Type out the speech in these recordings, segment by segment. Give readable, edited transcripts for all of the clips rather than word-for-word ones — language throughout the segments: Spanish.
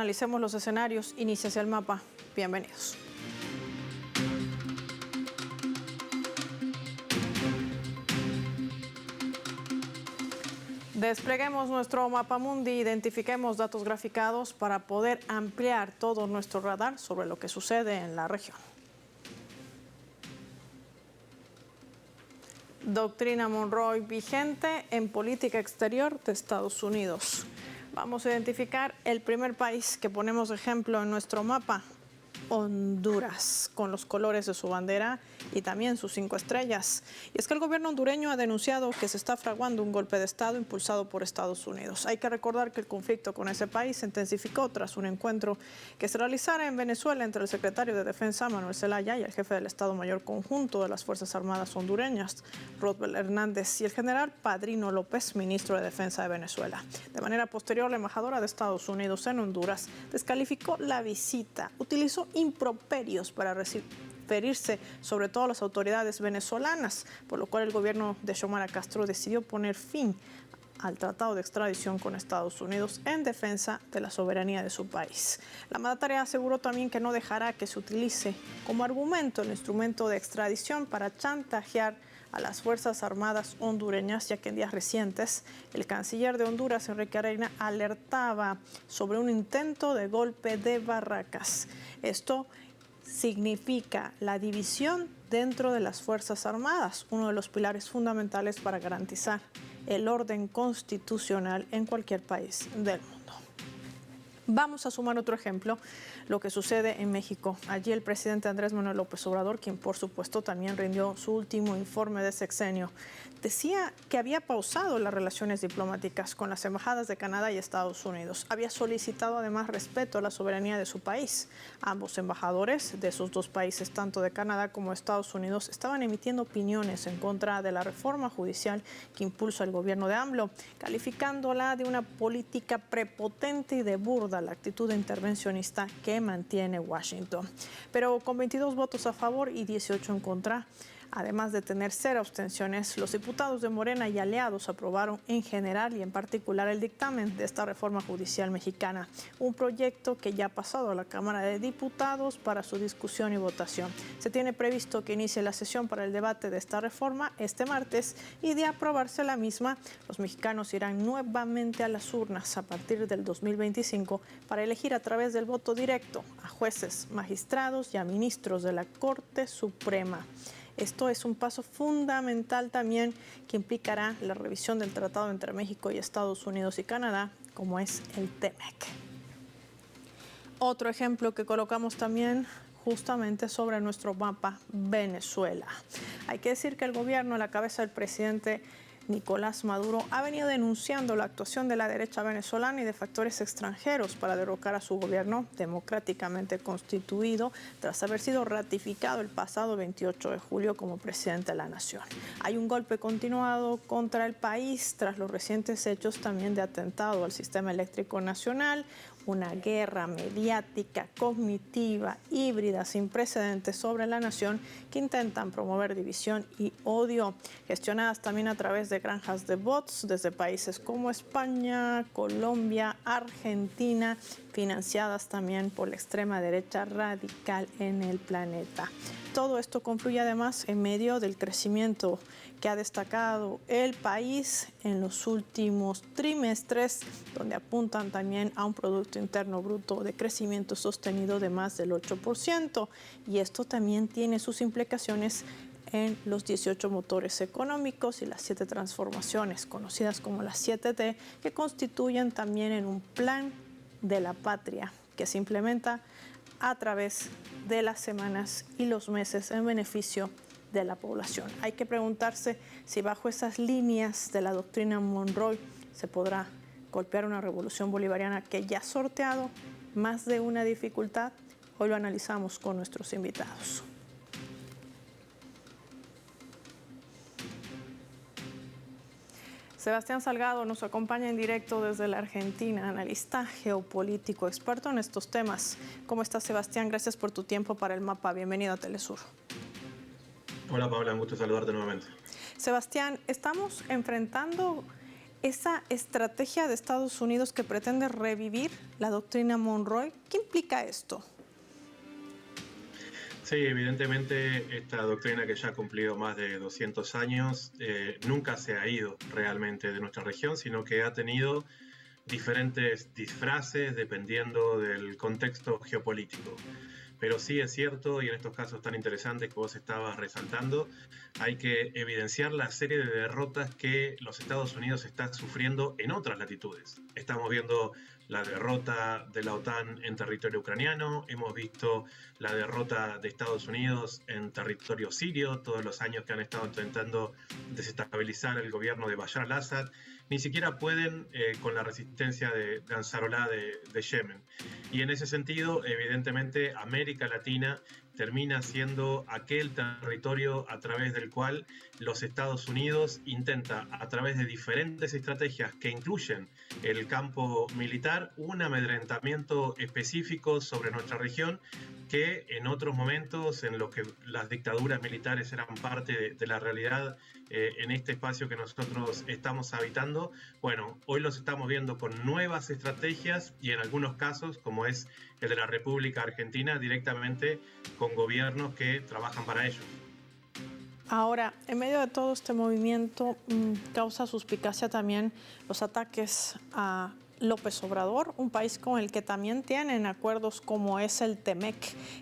Analicemos los escenarios. Inicia el mapa. Bienvenidos. Despleguemos nuestro mapa mundi, identifiquemos datos graficados para poder ampliar todo nuestro radar sobre lo que sucede en la región. Doctrina Monroe vigente en política exterior de Estados Unidos. Vamos a identificar el primer país que ponemos de ejemplo en nuestro mapa, Honduras, con los colores de su bandera y también sus 5 estrellas. Y es que el gobierno hondureño ha denunciado que se está fraguando un golpe de Estado impulsado por Estados Unidos. Hay que recordar que el conflicto con ese país se intensificó tras un encuentro que se realizara en Venezuela entre el secretario de Defensa, Manuel Zelaya, y el jefe del Estado Mayor Conjunto de las Fuerzas Armadas hondureñas, Rodbell Hernández, y el general Padrino López, ministro de Defensa de Venezuela. De manera posterior, la embajadora de Estados Unidos en Honduras descalificó la visita, utilizó improperios para referirse sobre todo a las autoridades venezolanas, por lo cual el gobierno de Xiomara Castro decidió poner fin al tratado de extradición con Estados Unidos en defensa de la soberanía de su país. La mandataria aseguró también que no dejará que se utilice como argumento el instrumento de extradición para chantajear a las Fuerzas Armadas hondureñas, ya que en días recientes el canciller de Honduras, Enrique Areina, alertaba sobre un intento de golpe de barracas. Esto significa la división dentro de las Fuerzas Armadas, uno de los pilares fundamentales para garantizar el orden constitucional en cualquier país del mundo. Vamos a sumar otro ejemplo, lo que sucede en México. Allí el presidente Andrés Manuel López Obrador, quien por supuesto también rindió su último informe de sexenio, decía que había pausado las relaciones diplomáticas con las embajadas de Canadá y Estados Unidos. Había solicitado además respeto a la soberanía de su país. Ambos embajadores de esos dos países, tanto de Canadá como de Estados Unidos, estaban emitiendo opiniones en contra de la reforma judicial que impulsa el gobierno de AMLO, calificándola de una política prepotente y de burda la actitud intervencionista que mantiene Washington. Pero con 22 votos a favor y 18 en contra, además de tener 0 abstenciones, los diputados de Morena y aliados aprobaron en general y en particular el dictamen de esta reforma judicial mexicana, un proyecto que ya ha pasado a la Cámara de Diputados para su discusión y votación. Se tiene previsto que inicie la sesión para el debate de esta reforma este martes y de aprobarse la misma, los mexicanos irán nuevamente a las urnas a partir del 2025 para elegir a través del voto directo a jueces, magistrados y a ministros de la Corte Suprema. Esto es un paso fundamental también que implicará la revisión del tratado entre México y Estados Unidos y Canadá, como es el TEMEC. Otro ejemplo que colocamos también justamente sobre nuestro mapa, Venezuela. Hay que decir que el gobierno a la cabeza del presidente Nicolás Maduro ha venido denunciando la actuación de la derecha venezolana y de factores extranjeros para derrocar a su gobierno democráticamente constituido tras haber sido ratificado el pasado 28 de julio como presidente de la nación. Hay un golpe continuado contra el país tras los recientes hechos también de atentado al sistema eléctrico nacional, una guerra mediática, cognitiva, híbrida, sin precedentes sobre la nación que intentan promover división y odio, gestionadas también a través de granjas de bots desde países como España, Colombia, Argentina, financiadas también por la extrema derecha radical en el planeta. Todo esto confluye además en medio del crecimiento que ha destacado el país en los últimos trimestres, donde apuntan también a un Producto Interno Bruto de crecimiento sostenido de más del 8%. Y esto también tiene sus implicaciones en los 18 motores económicos y las 7 transformaciones, conocidas como las 7T, que constituyen también en un plan de la patria que se implementa a través de las semanas y los meses en beneficio de la población. Hay que preguntarse si bajo esas líneas de la doctrina Monroe se podrá golpear una revolución bolivariana que ya ha sorteado más de una dificultad. Hoy lo analizamos con nuestros invitados. Sebastián Salgado nos acompaña en directo desde la Argentina, analista geopolítico, experto en estos temas. ¿Cómo estás, Sebastián? Gracias por tu tiempo para el mapa. Bienvenido a Telesur. Hola, Paula, un gusto saludarte nuevamente. Sebastián, estamos enfrentando esa estrategia de Estados Unidos que pretende revivir la doctrina Monroe, ¿qué implica esto? Sí, evidentemente esta doctrina que ya ha cumplido más de 200 años nunca se ha ido realmente de nuestra región, sino que ha tenido diferentes disfraces dependiendo del contexto geopolítico. Pero sí es cierto, y en estos casos tan interesantes que vos estabas resaltando, hay que evidenciar la serie de derrotas que los Estados Unidos está sufriendo en otras latitudes. Estamos viendo la derrota de la OTAN en territorio ucraniano, hemos visto la derrota de Estados Unidos en territorio sirio, todos los años que han estado intentando desestabilizar el gobierno de Bashar al-Assad, ni siquiera pueden con la resistencia de Ansarollah de Yemen. Y en ese sentido, evidentemente, América Latina termina siendo aquel territorio a través del cual los Estados Unidos intenta, a través de diferentes estrategias que incluyen el campo militar, un amedrentamiento específico sobre nuestra región que en otros momentos en los que las dictaduras militares eran parte de la realidad en este espacio que nosotros estamos habitando, bueno, hoy los estamos viendo con nuevas estrategias y en algunos casos, como es el de la República Argentina, directamente con gobiernos que trabajan para ellos. Ahora, en medio de todo este movimiento, causa suspicacia también los ataques a López Obrador, un país con el que también tienen acuerdos como es el TEMEC,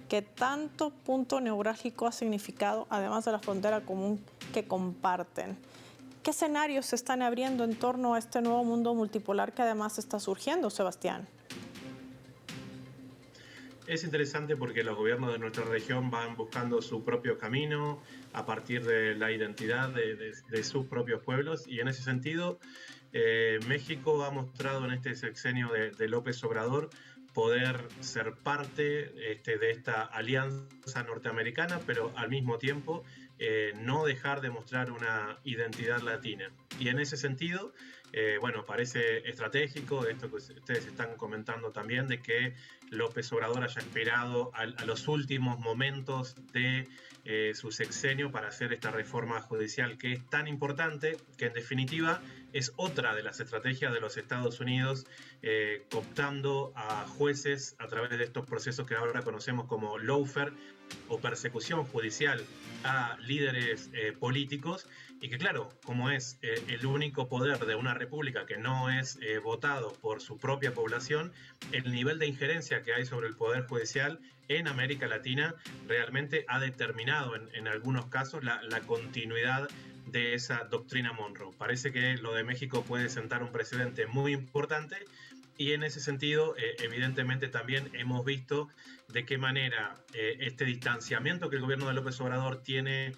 que tanto punto neurálgico ha significado, además de la frontera común que comparten. ¿Qué escenarios se están abriendo en torno a este nuevo mundo multipolar que además está surgiendo, Sebastián? Es interesante porque los gobiernos de nuestra región van buscando su propio camino a partir de la identidad de sus propios pueblos y en ese sentido México ha mostrado en este sexenio de López Obrador poder ser parte de esta alianza norteamericana, pero al mismo tiempo no dejar de mostrar una identidad latina. Y en ese sentido, bueno, parece estratégico esto que ustedes están comentando también, de que López Obrador haya esperado a los últimos momentos de su sexenio para hacer esta reforma judicial que es tan importante, que en definitiva es otra de las estrategias de los Estados Unidos, cooptando a jueces a través de estos procesos que ahora conocemos como lawfare o persecución judicial a líderes políticos, y que claro, como es el único poder de una república que no es votado por su propia población, el nivel de injerencia que hay sobre el poder judicial en América Latina realmente ha determinado en algunos casos la continuidad de esa doctrina Monroe. Parece que lo de México puede sentar un precedente muy importante y en ese sentido, evidentemente también hemos visto de qué manera este distanciamiento que el gobierno de López Obrador tiene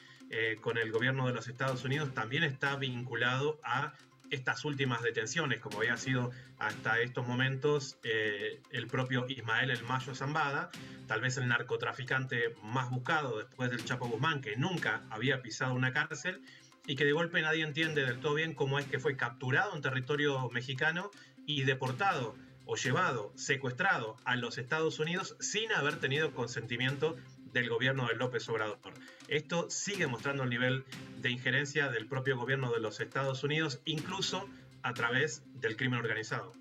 con el gobierno de los Estados Unidos también está vinculado a estas últimas detenciones, como había sido hasta estos momentos el propio Ismael El Mayo Zambada, tal vez el narcotraficante más buscado después del Chapo Guzmán, que nunca había pisado una cárcel y que de golpe nadie entiende del todo bien cómo es que fue capturado en territorio mexicano y deportado o llevado, secuestrado a los Estados Unidos sin haber tenido consentimiento del gobierno de López Obrador. Esto sigue mostrando el nivel de injerencia del propio gobierno de los Estados Unidos, incluso a través del crimen organizado.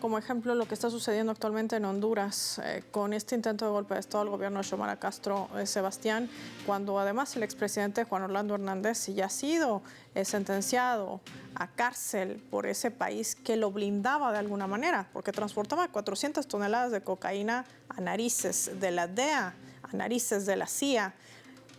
Como ejemplo, lo que está sucediendo actualmente en Honduras con este intento de golpe de Estado al gobierno de Xiomara Castro, Sebastián, cuando además el expresidente Juan Orlando Hernández ya ha sido sentenciado a cárcel por ese país que lo blindaba de alguna manera, porque transportaba 400 toneladas de cocaína a narices de la DEA, a narices de la CIA.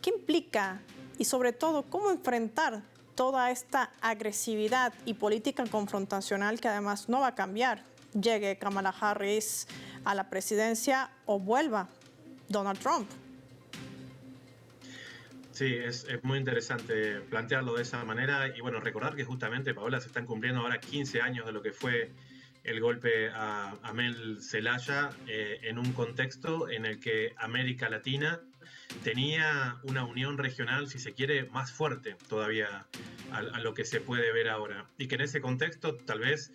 ¿Qué implica y sobre todo cómo enfrentar toda esta agresividad y política confrontacional que además no va a cambiar, llegue Kamala Harris a la presidencia o vuelva Donald Trump? Sí, es muy interesante plantearlo de esa manera y bueno, recordar que justamente, Paola, se están cumpliendo ahora 15 años de lo que fue el golpe a Mel Zelaya en un contexto en el que América Latina tenía una unión regional, si se quiere, más fuerte todavía a lo que se puede ver ahora. Y que en ese contexto tal vez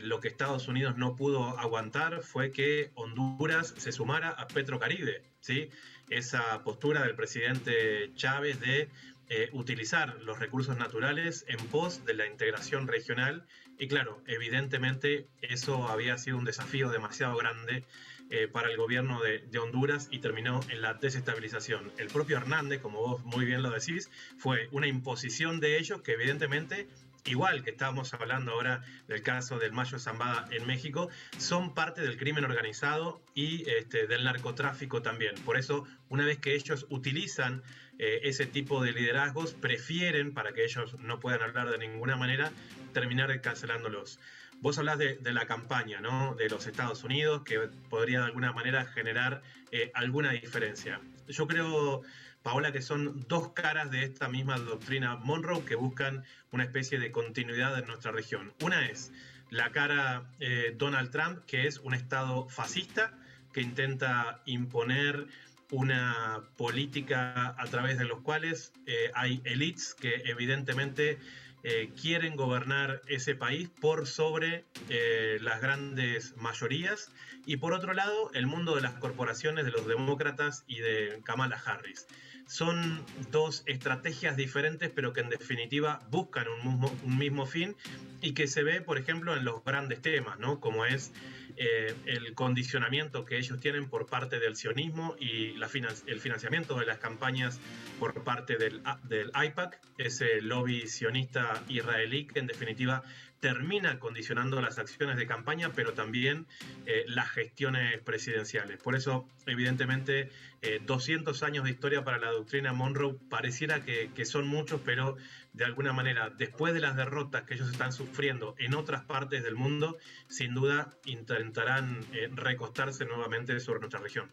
lo que Estados Unidos no pudo aguantar fue que Honduras se sumara a Petrocaribe, ¿sí? Esa postura del presidente Chávez de utilizar los recursos naturales en pos de la integración regional y claro, evidentemente eso había sido un desafío demasiado grande para el gobierno de Honduras y terminó en la desestabilización. El propio Hernández, como vos muy bien lo decís, fue una imposición de ellos que evidentemente, igual que estábamos hablando ahora del caso del Mayo Zambada en México, son parte del crimen organizado y del narcotráfico también. Por eso, una vez que ellos utilizan ese tipo de liderazgos, prefieren, para que ellos no puedan hablar de ninguna manera, terminar cancelándolos. Vos hablás de la campaña, ¿no?, de los Estados Unidos, que podría de alguna manera generar alguna diferencia. Yo creo, Paola, que son dos caras de esta misma doctrina Monroe que buscan una especie de continuidad en nuestra región. Una es la cara Donald Trump, que es un Estado fascista que intenta imponer una política a través de los cuales hay élites que evidentemente quieren gobernar ese país por sobre las grandes mayorías, y por otro lado el mundo de las corporaciones de los demócratas y de Kamala Harris. Son dos estrategias diferentes, pero que en definitiva buscan un mismo fin y que se ve, por ejemplo, en los grandes temas, ¿no?, como es el condicionamiento que ellos tienen por parte del sionismo y el financiamiento de las campañas por parte del AIPAC, ese lobby sionista israelí que en definitiva termina condicionando las acciones de campaña, pero también las gestiones presidenciales. Por eso, evidentemente, 200 años de historia para la doctrina Monroe pareciera que son muchos, pero de alguna manera, después de las derrotas que ellos están sufriendo en otras partes del mundo, sin duda intentarán recostarse nuevamente sobre nuestra región.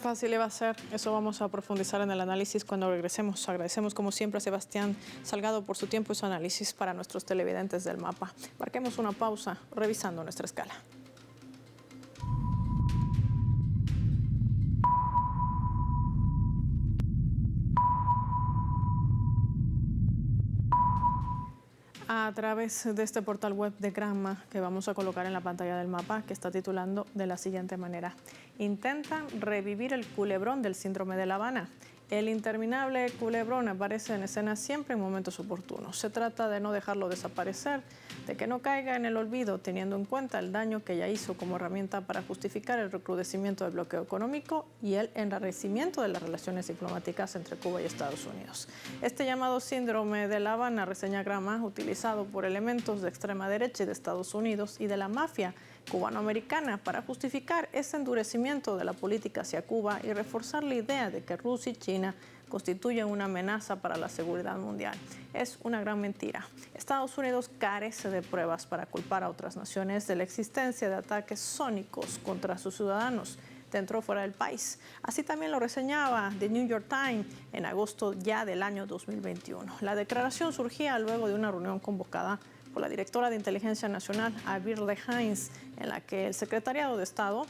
Fácil va a ser, eso vamos a profundizar en el análisis cuando regresemos. Agradecemos como siempre a Sebastián Salgado por su tiempo y su análisis para nuestros televidentes del mapa. Marquemos una pausa revisando nuestra escala. A través de este portal web de Granma que vamos a colocar en la pantalla del mapa, que está titulando de la siguiente manera: intentan revivir el culebrón del síndrome de La Habana. El interminable culebrón aparece en escena siempre en momentos oportunos. Se trata de no dejarlo desaparecer, de que no caiga en el olvido, teniendo en cuenta el daño que ya hizo como herramienta para justificar el recrudecimiento del bloqueo económico y el enrarecimiento de las relaciones diplomáticas entre Cuba y Estados Unidos. Este llamado síndrome de La Habana, reseña Granma, utilizado por elementos de extrema derecha y de Estados Unidos y de la mafia cubanoamericana para justificar ese endurecimiento de la política hacia Cuba y reforzar la idea de que Rusia y China constituyen una amenaza para la seguridad mundial. Es una gran mentira. Estados Unidos carece de pruebas para culpar a otras naciones de la existencia de ataques sónicos contra sus ciudadanos dentro o fuera del país. Así también lo reseñaba The New York Times en agosto ya del año 2021. La declaración surgía luego de una reunión convocada por la directora de Inteligencia Nacional, Avirle Hines, en la que el Secretariado de Estado,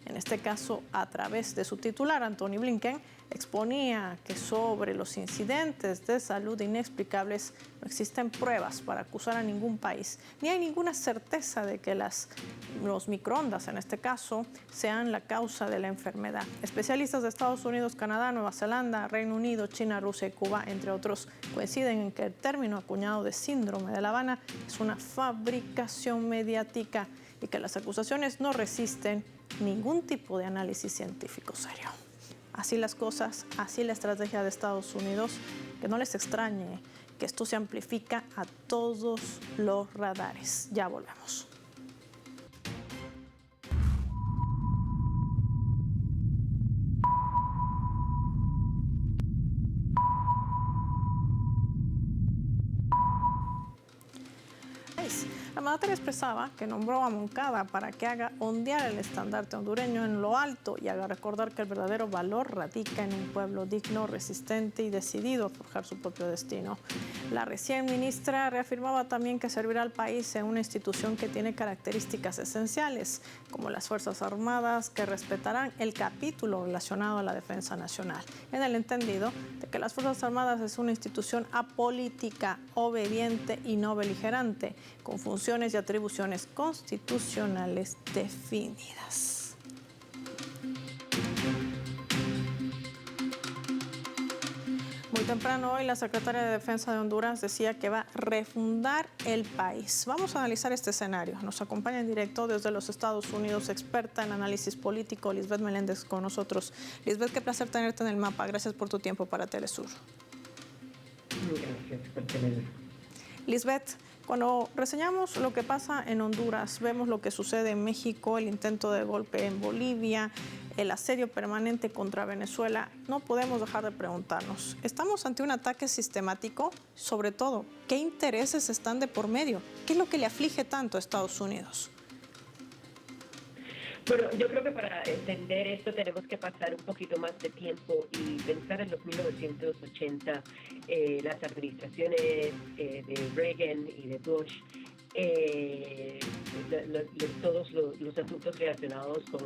en este caso a través de su titular, Antony Blinken, exponía que sobre los incidentes de salud inexplicables no existen pruebas para acusar a ningún país, ni hay ninguna certeza de que los microondas, en este caso, sean la causa de la enfermedad. Especialistas de Estados Unidos, Canadá, Nueva Zelanda, Reino Unido, China, Rusia y Cuba, entre otros, coinciden en que el término acuñado de síndrome de La Habana es una fabricación mediática y que las acusaciones no resisten ningún tipo de análisis científico serio. Así las cosas, así la estrategia de Estados Unidos, que no les extrañe que esto se amplifica a todos los radares. Ya volvemos. La mandataria expresaba que nombró a Moncada para que haga ondear el estandarte hondureño en lo alto y haga recordar que el verdadero valor radica en un pueblo digno, resistente y decidido a forjar su propio destino. La recién ministra reafirmaba también que servirá al país en una institución que tiene características esenciales, como las Fuerzas Armadas, que respetarán el capítulo relacionado a la defensa nacional, en el entendido de que las Fuerzas Armadas es una institución apolítica, obediente y no beligerante, con funciones y atribuciones constitucionales definidas. Muy temprano hoy la secretaria de Defensa de Honduras decía que va a refundar el país. Vamos a analizar este escenario. Nos acompaña en directo desde los Estados Unidos, experta en análisis político, Lisbeth Meléndez con nosotros. Lisbeth, qué placer tenerte en el mapa. Gracias por tu tiempo para Telesur. Gracias por tenerme. Lisbeth, cuando reseñamos lo que pasa en Honduras, vemos lo que sucede en México, el intento de golpe en Bolivia, el asedio permanente contra Venezuela, no podemos dejar de preguntarnos, ¿estamos ante un ataque sistemático? Sobre todo, ¿qué intereses están de por medio? ¿Qué es lo que le aflige tanto a Estados Unidos? Bueno, yo creo que para entender esto tenemos que pasar un poquito más de tiempo y pensar en los 1980, las administraciones de Reagan y de Bush, todos los asuntos relacionados con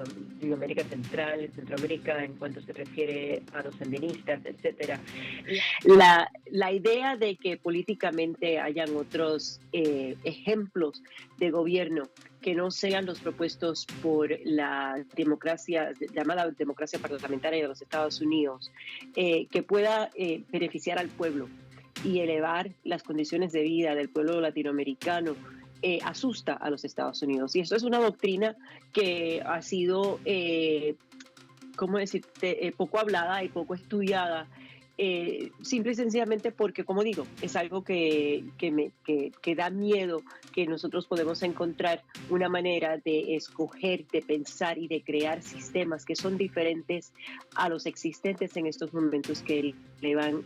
América Central, Centroamérica, en cuanto se refiere a los sandinistas, etcétera. La idea de que políticamente hayan otros ejemplos de gobierno que no sean los propuestos por la democracia, llamada democracia parlamentaria de los Estados Unidos, que pueda beneficiar al pueblo y elevar las condiciones de vida del pueblo latinoamericano, asusta a los Estados Unidos. Y esto es una doctrina que ha sido, ¿cómo decirte?, poco hablada y poco estudiada, simple y sencillamente porque, como digo, es algo que da miedo, que nosotros podemos encontrar una manera de escoger, de pensar y de crear sistemas que son diferentes a los existentes en estos momentos, que elevan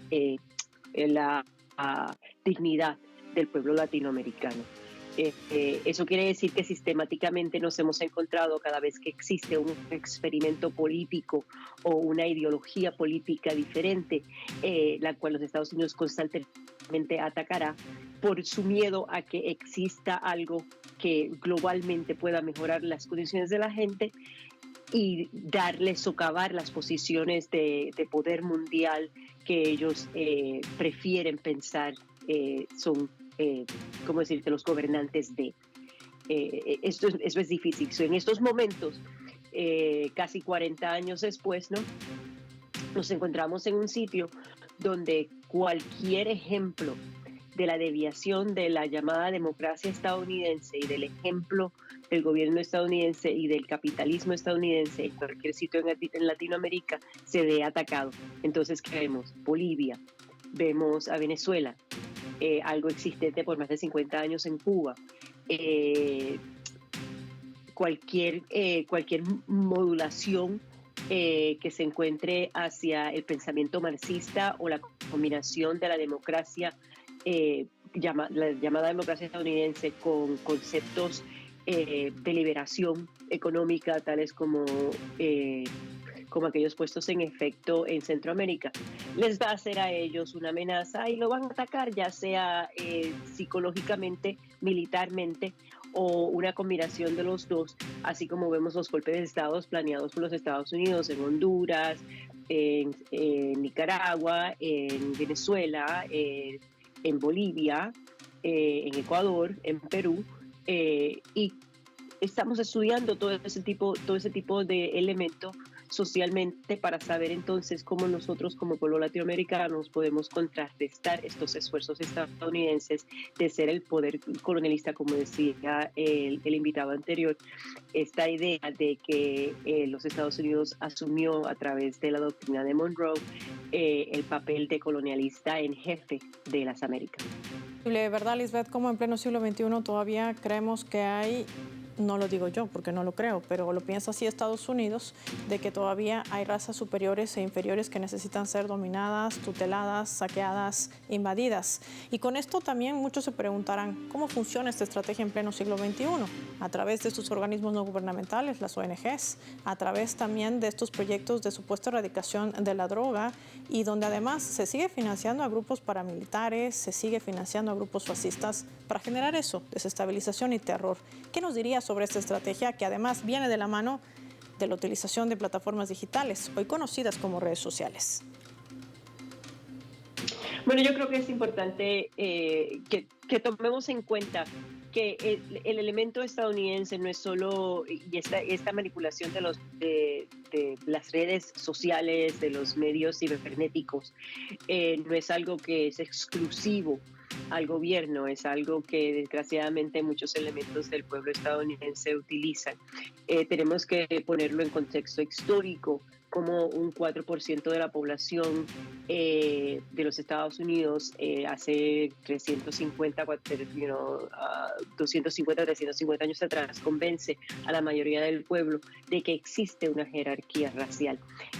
la dignidad del pueblo latinoamericano. Eso quiere decir que sistemáticamente nos hemos encontrado, cada vez que existe un experimento político o una ideología política diferente, la cual los Estados Unidos constantemente atacará por su miedo a que exista algo que globalmente pueda mejorar las condiciones de la gente y socavar las posiciones de poder mundial que ellos prefieren pensar son, ¿cómo decirte?, los gobernantes de. Eso es difícil. En estos momentos, casi 40 años después, ¿no?, nos encontramos en un sitio donde cualquier ejemplo de la deviación de la llamada democracia estadounidense y del ejemplo del gobierno estadounidense y del capitalismo estadounidense en cualquier sitio en Latinoamérica se ve atacado. Entonces, ¿qué vemos? Bolivia, vemos a Venezuela, algo existente por más de 50 años en Cuba, cualquier modulación que se encuentre hacia el pensamiento marxista o la combinación de la democracia, la llamada democracia estadounidense, con conceptos de liberación económica, tales como aquellos puestos en efecto en Centroamérica, les va a hacer a ellos una amenaza y lo van a atacar, ya sea psicológicamente, militarmente, o una combinación de los dos, así como vemos los golpes de Estado planeados por los Estados Unidos en Honduras, en Nicaragua, en Venezuela, en Bolivia, en Ecuador, en Perú, y estamos estudiando todo ese tipo de elementos socialmente para saber entonces cómo nosotros como pueblo latinoamericano podemos contrarrestar estos esfuerzos estadounidenses de ser el poder colonialista, como decía el invitado anterior. Esta idea de que los Estados Unidos asumió a través de la doctrina de Monroe el papel de colonialista en jefe de las Américas. ¿Verdad, Lisbeth, cómo en pleno siglo XXI todavía creemos que hay, no lo digo yo porque no lo creo, pero lo piensa así Estados Unidos, de que todavía hay razas superiores e inferiores que necesitan ser dominadas, tuteladas, saqueadas, invadidas? Y con esto también muchos se preguntarán, ¿cómo funciona esta estrategia en pleno siglo XXI? A través de estos organismos no gubernamentales, las ONGs, a través también de estos proyectos de supuesta erradicación de la droga, y donde además se sigue financiando a grupos paramilitares, se sigue financiando a grupos fascistas para generar eso, desestabilización y terror. ¿Qué nos dirías sobre esta estrategia, que además viene de la mano de la utilización de plataformas digitales, hoy conocidas como redes sociales? Bueno, yo creo que es importante que tomemos en cuenta que el elemento estadounidense no es solo, y esta manipulación de las redes sociales, de los medios cibernéticos, no es algo que es exclusivo al gobierno, es algo que desgraciadamente muchos elementos del pueblo estadounidense utilizan. Tenemos que ponerlo en contexto histórico, como un 4% de la población de los Estados Unidos hace 350, 250, 350 años atrás convence a la mayoría del pueblo de que existe una jerarquía racial.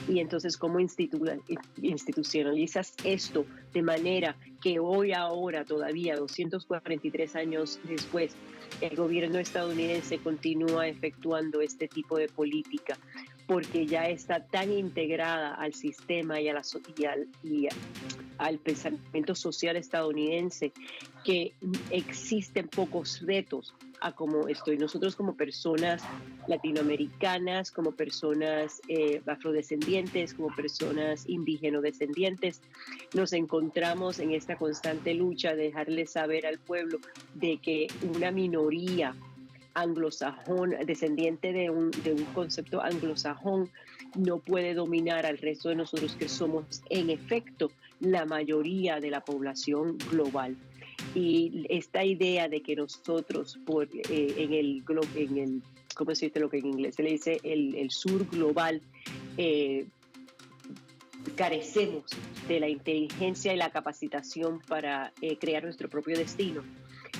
Y entonces, ¿cómo institucionalizas esto de manera que hoy, ahora, todavía 243 años después, el gobierno estadounidense continúa efectuando este tipo de política? Porque ya está tan integrada al sistema y al pensamiento social estadounidense que existen pocos retos a cómo estoy. Nosotros como personas latinoamericanas, como personas afrodescendientes, como personas indígeno-descendientes, nos encontramos en esta constante lucha de dejarle saber al pueblo de que una minoría anglosajón, descendiente de un concepto anglosajón, no puede dominar al resto de nosotros que somos, en efecto, la mayoría de la población global. Y esta idea de que nosotros, ¿cómo se dice lo que en inglés se le dice? El sur global, carecemos de la inteligencia y la capacitación para crear nuestro propio destino,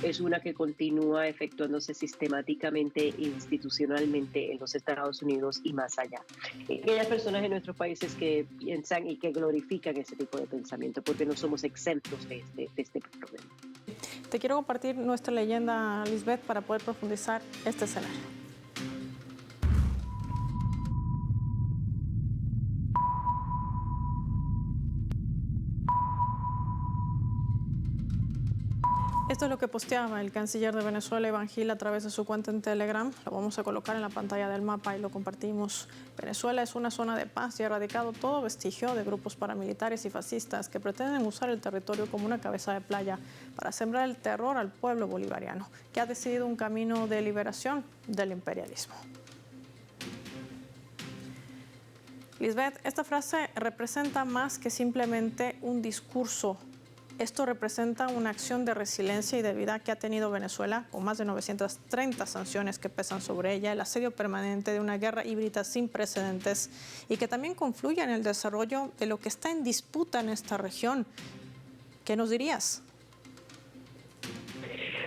es una que continúa efectuándose sistemáticamente e institucionalmente en los Estados Unidos y más allá. Aquellas personas en nuestros países que piensan y que glorifican ese tipo de pensamiento, porque no somos exentos de este problema. Te quiero compartir nuestra leyenda, Lisbeth, para poder profundizar este escenario. Esto es lo que posteaba el canciller de Venezuela, Iván Gil, a través de su cuenta en Telegram. Lo vamos a colocar en la pantalla del mapa y lo compartimos. Venezuela es una zona de paz y ha erradicado todo vestigio de grupos paramilitares y fascistas que pretenden usar el territorio como una cabeza de playa para sembrar el terror al pueblo bolivariano, que ha decidido un camino de liberación del imperialismo. Lisbeth, esta frase representa más que simplemente un discurso. Esto representa una acción de resiliencia y de vida que ha tenido Venezuela, con más de 930 sanciones que pesan sobre ella, el asedio permanente de una guerra híbrida sin precedentes y que también confluye en el desarrollo de lo que está en disputa en esta región. ¿Qué nos dirías?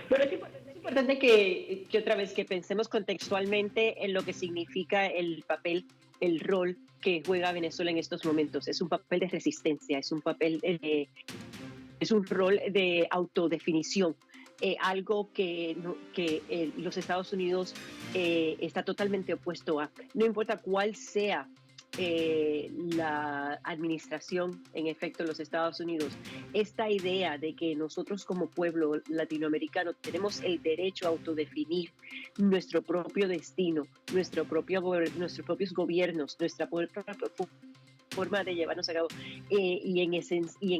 Bueno, es importante que otra vez que pensemos contextualmente en lo que significa el papel, el rol que juega Venezuela en estos momentos. Es un papel de resistencia, es un papel es un rol de autodefinición, algo que los Estados Unidos está totalmente opuesto a. No importa cuál sea la administración, en efecto, en los Estados Unidos, esta idea de que nosotros como pueblo latinoamericano tenemos el derecho a autodefinir nuestro propio destino, nuestros propios gobiernos, nuestra forma de llevarnos a cabo y en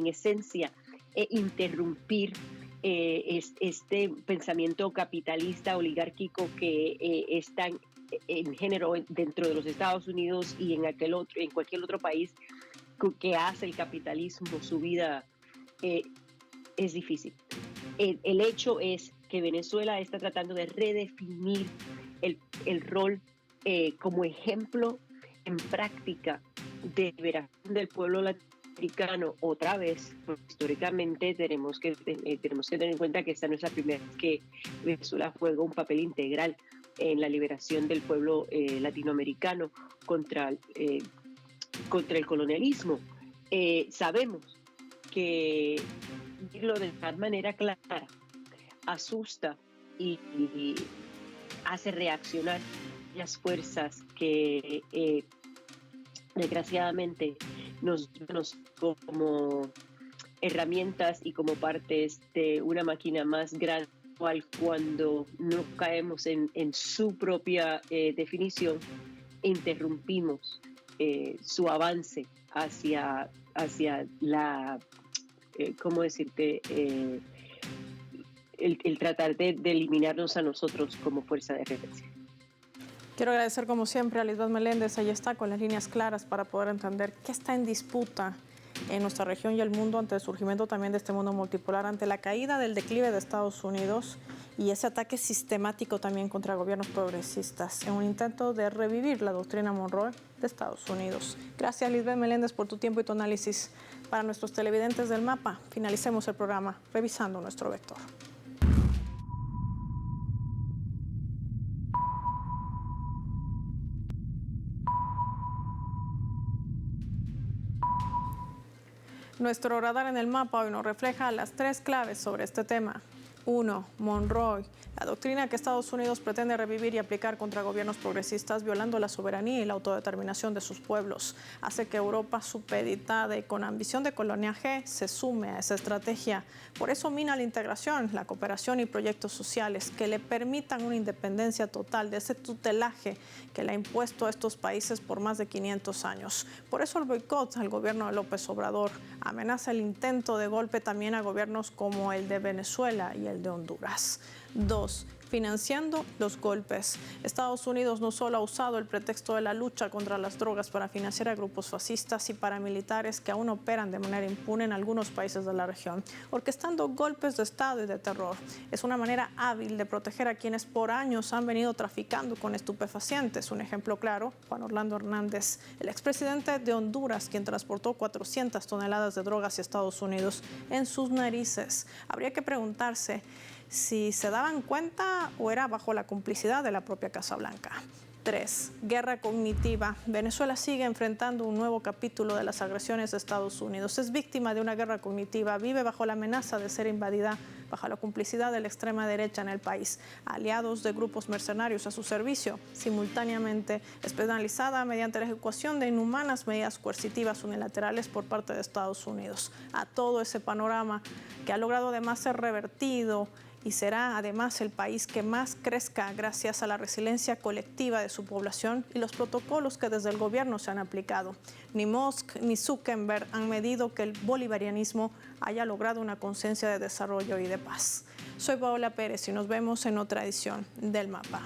esencia interrumpir este pensamiento capitalista oligárquico que está en género dentro de los Estados Unidos y en cualquier otro país que hace el capitalismo su vida, es difícil. El hecho es que Venezuela está tratando de redefinir el rol como ejemplo en práctica de liberación del pueblo latinoamericano. Otra vez, históricamente tenemos que tener en cuenta que esta no es la primera vez que Venezuela juega un papel integral en la liberación del pueblo latinoamericano contra el colonialismo. Sabemos que decirlo de tal manera clara asusta y hace reaccionar las fuerzas que desgraciadamente nos como herramientas y como partes de una máquina más grande, cuando no caemos en su propia definición, interrumpimos su avance hacia la, ¿cómo decirte? el tratar de eliminarnos a nosotros como fuerza de referencia. Quiero agradecer como siempre a Lisbeth Meléndez. Ella está con las líneas claras para poder entender qué está en disputa en nuestra región y el mundo ante el surgimiento también de este mundo multipolar, ante la caída del declive de Estados Unidos y ese ataque sistemático también contra gobiernos progresistas en un intento de revivir la doctrina Monroe de Estados Unidos. Gracias, Lisbeth Meléndez, por tu tiempo y tu análisis. Para nuestros televidentes del Mapa, finalicemos el programa revisando nuestro vector. Nuestro radar en el mapa hoy nos refleja las 3 claves sobre este tema. 1. Monroe, la doctrina que Estados Unidos pretende revivir y aplicar contra gobiernos progresistas, violando la soberanía y la autodeterminación de sus pueblos. Hace que Europa, supeditada y con ambición de coloniaje, se sume a esa estrategia. Por eso mina la integración, la cooperación y proyectos sociales que le permitan una independencia total de ese tutelaje que le ha impuesto a estos países por más de 500 años. Por eso el boicot al gobierno de López Obrador amenaza el intento de golpe también a gobiernos como el de Venezuela y el de Honduras. 2. Financiando los golpes. Estados Unidos no solo ha usado el pretexto de la lucha contra las drogas para financiar a grupos fascistas y paramilitares que aún operan de manera impune en algunos países de la región, orquestando golpes de Estado y de terror. Es una manera hábil de proteger a quienes por años han venido traficando con estupefacientes. Un ejemplo claro, Juan Orlando Hernández, el expresidente de Honduras, quien transportó 400 toneladas de drogas a Estados Unidos en sus narices. Habría que preguntarse si se daban cuenta o era bajo la complicidad de la propia Casa Blanca. 3. Guerra cognitiva. Venezuela sigue enfrentando un nuevo capítulo de las agresiones de Estados Unidos. Es víctima de una guerra cognitiva, vive bajo la amenaza de ser invadida, bajo la complicidad de la extrema derecha en el país, aliados de grupos mercenarios a su servicio, simultáneamente es penalizada mediante la ejecución de inhumanas medidas coercitivas unilaterales por parte de Estados Unidos. A todo ese panorama que ha logrado además ser revertido y será además el país que más crezca gracias a la resiliencia colectiva de su población y los protocolos que desde el gobierno se han aplicado. Ni Musk ni Zuckerberg han medido que el bolivarianismo haya logrado una conciencia de desarrollo y de paz. Soy Paola Pérez y nos vemos en otra edición del Mapa.